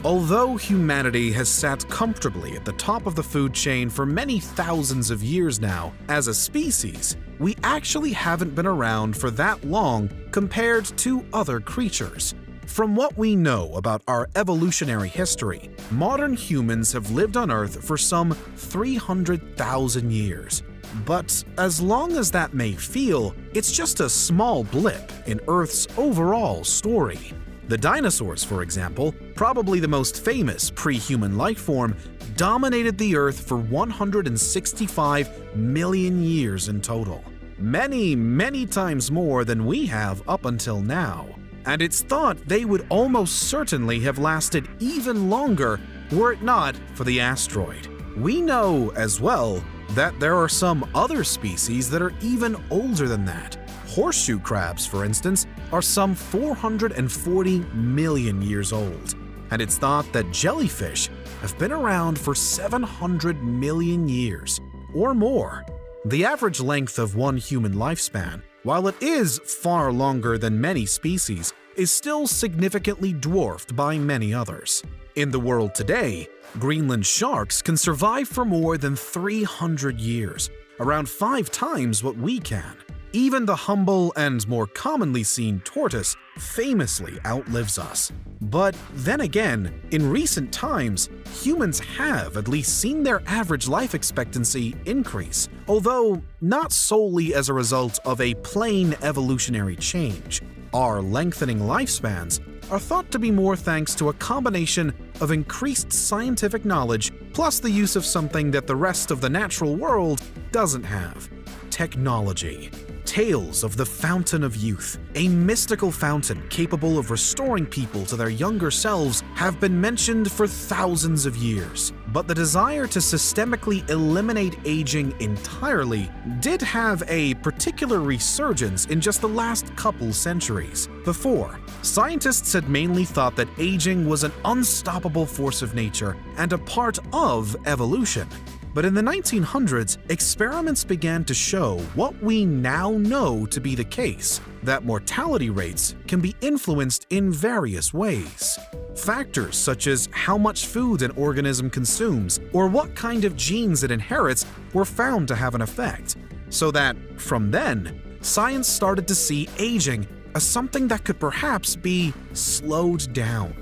Although humanity has sat comfortably at the top of the food chain for many thousands of years now, as a species, we actually haven't been around for that long compared to other creatures. From what we know about our evolutionary history, modern humans have lived on Earth for some 300,000 years. But as long as that may feel, it's just a small blip in Earth's overall story. The dinosaurs, for example, probably the most famous pre-human life form, dominated the Earth for 165 million years in total. Many, many times more than we have up until now. And it's thought they would almost certainly have lasted even longer were it not for the asteroid. We know, as well, that there are some other species that are even older than that. Horseshoe crabs, for instance, are some 440 million years old, and it's thought that jellyfish have been around for 700 million years or more. The average length of one human lifespan, while it is far longer than many species, is still significantly dwarfed by many others. In the world today, Greenland sharks can survive for more than 300 years, around 5 times what we can. Even the humble and more commonly seen tortoise famously outlives us. But then again, in recent times, humans have at least seen their average life expectancy increase, although not solely as a result of a plain evolutionary change. Our lengthening lifespans are thought to be more thanks to a combination of increased scientific knowledge plus the use of something that the rest of the natural world doesn't have: technology. Tales of the Fountain of Youth, a mystical fountain capable of restoring people to their younger selves, have been mentioned for thousands of years. But the desire to systemically eliminate aging entirely did have a particular resurgence in just the last couple centuries. Before, scientists had mainly thought that aging was an unstoppable force of nature and a part of evolution. But in the 1900s, experiments began to show what we now know to be the case, that mortality rates can be influenced in various ways. Factors such as how much food an organism consumes or what kind of genes it inherits were found to have an effect. So that, from then, science started to see aging as something that could perhaps be slowed down.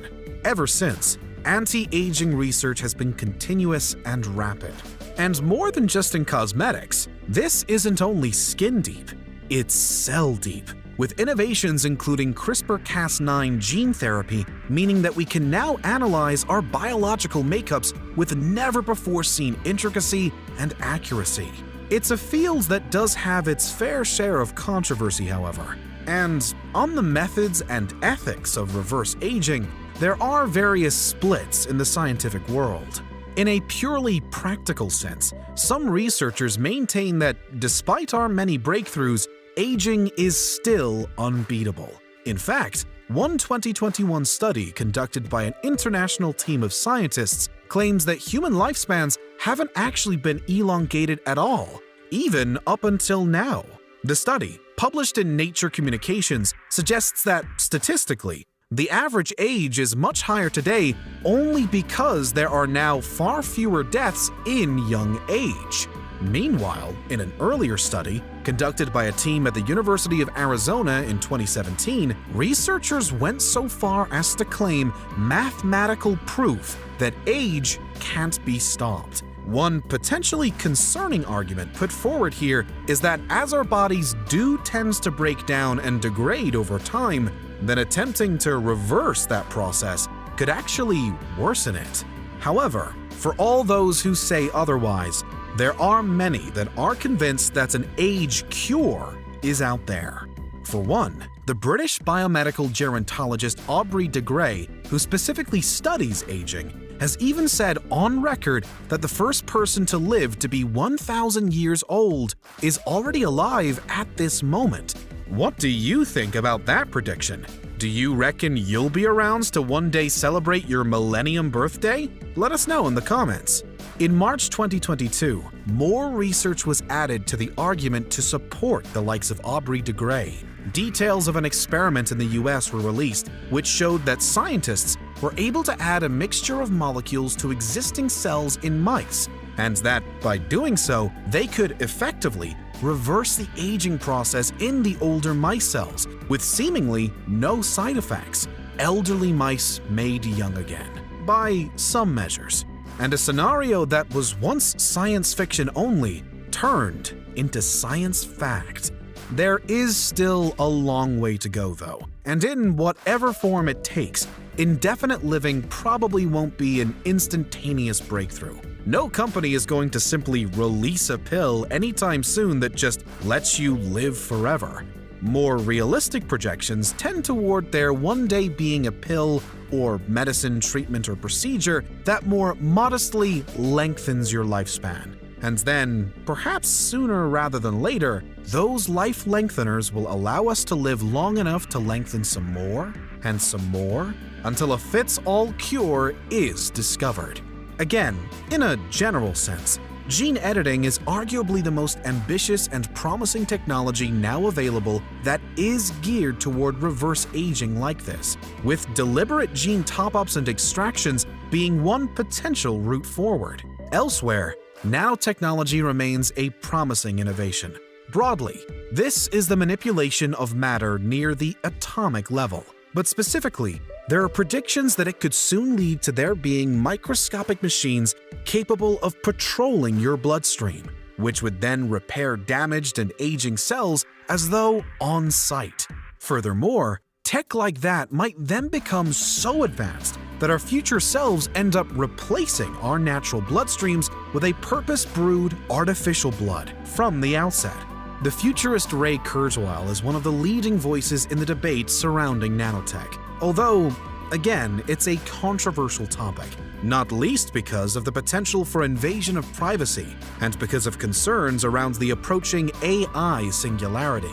Ever since, anti-aging research has been continuous and rapid. And more than just in cosmetics, this isn't only skin deep, it's cell deep, with innovations including CRISPR-Cas9 gene therapy, meaning that we can now analyze our biological makeups with never-before-seen intricacy and accuracy. It's a field that does have its fair share of controversy, however. And on the methods and ethics of reverse aging, there are various splits in the scientific world. In a purely practical sense, some researchers maintain that despite our many breakthroughs, aging is still unbeatable. In fact, one 2021 study conducted by an international team of scientists claims that human lifespans haven't actually been elongated at all, even up until now. The study, published in Nature Communications, suggests that, statistically, the average age is much higher today only because there are now far fewer deaths in young age. Meanwhile, in an earlier study, conducted by a team at the University of Arizona in 2017, researchers went so far as to claim mathematical proof that age can't be stopped. One potentially concerning argument put forward here is that as our bodies do tend to break down and degrade over time, then attempting to reverse that process could actually worsen it. However, for all those who say otherwise, there are many that are convinced that an age cure is out there. For one, the British biomedical gerontologist Aubrey de Grey, who specifically studies aging, has even said on record that the first person to live to be 1,000 years old is already alive at this moment. What do you think about that prediction? Do you reckon you'll be around to one day celebrate your millennium birthday? Let us know in the comments. In March 2022, more research was added to the argument to support the likes of Aubrey de Grey. Details of an experiment in the US were released, which showed that scientists were able to add a mixture of molecules to existing cells in mice, and that, by doing so, they could effectively reverse the aging process in the older mice cells, with seemingly no side effects. Elderly mice made young again, by some measures. And a scenario that was once science fiction only turned into science fact. There is still a long way to go, though, and in whatever form it takes, indefinite living probably won't be an instantaneous breakthrough. No company is going to simply release a pill anytime soon that just lets you live forever. More realistic projections tend toward there one day being a pill or medicine, treatment, or procedure that more modestly lengthens your lifespan. And then, perhaps sooner rather than later, those life lengtheners will allow us to live long enough to lengthen some more, and some more, until a fits-all cure is discovered. Again, in a general sense, gene editing is arguably the most ambitious and promising technology now available that is geared toward reverse aging like this, with deliberate gene top-ups and extractions being one potential route forward. Elsewhere, nanotechnology remains a promising innovation. Broadly, this is the manipulation of matter near the atomic level, but specifically, there are predictions that it could soon lead to there being microscopic machines capable of patrolling your bloodstream, which would then repair damaged and aging cells as though on site. Furthermore, tech like that might then become so advanced that our future selves end up replacing our natural bloodstreams with a purpose-brewed artificial blood from the outset. The futurist Ray Kurzweil is one of the leading voices in the debate surrounding nanotech. Although, again, it's a controversial topic, not least because of the potential for invasion of privacy and because of concerns around the approaching AI singularity.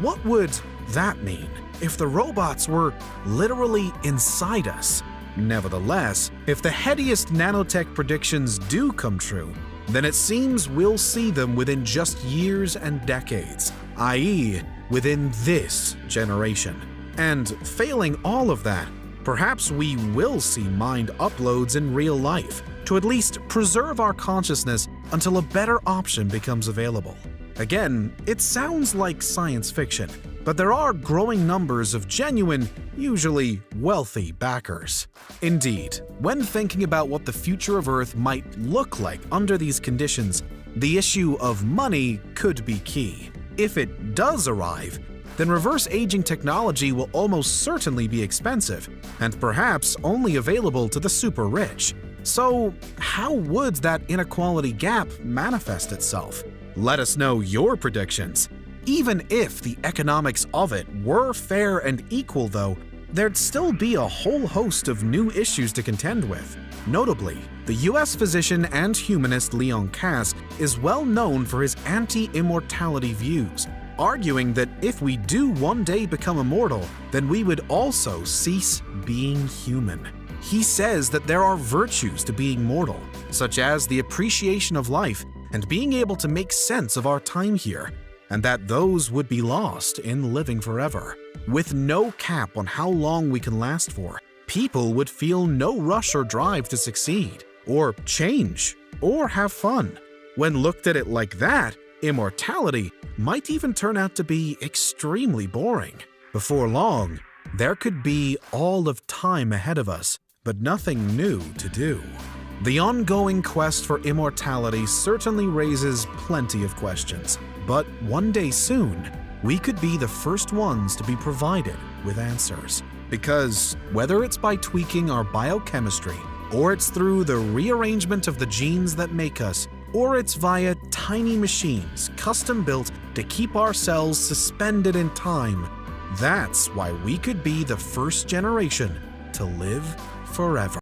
What would that mean if the robots were literally inside us? Nevertheless, if the headiest nanotech predictions do come true, then it seems we'll see them within just years and decades, i.e., within this generation. And failing all of that, perhaps we will see mind uploads in real life to at least preserve our consciousness until a better option becomes available. Again, it sounds like science fiction, but there are growing numbers of genuine, usually wealthy backers. Indeed, when thinking about what the future of Earth might look like under these conditions, the issue of money could be key. If it does arrive, then reverse aging technology will almost certainly be expensive, and perhaps only available to the super rich. So, how would that inequality gap manifest itself? Let us know your predictions. Even if the economics of it were fair and equal, though, there'd still be a whole host of new issues to contend with. Notably, the US physician and humanist Leon Kass is well known for his anti-immortality views, arguing that if we do one day become immortal, then we would also cease being human. He says that there are virtues to being mortal, such as the appreciation of life and being able to make sense of our time here, and that those would be lost in living forever. With no cap on how long we can last for, people would feel no rush or drive to succeed, or change, or have fun. When looked at it like that, immortality might even turn out to be extremely boring. Before long, there could be all of time ahead of us, but nothing new to do. The ongoing quest for immortality certainly raises plenty of questions, but one day soon, we could be the first ones to be provided with answers. Because whether it's by tweaking our biochemistry, or it's through the rearrangement of the genes that make us, or it's via tiny machines custom-built to keep our cells suspended in time, that's why we could be the first generation to live forever.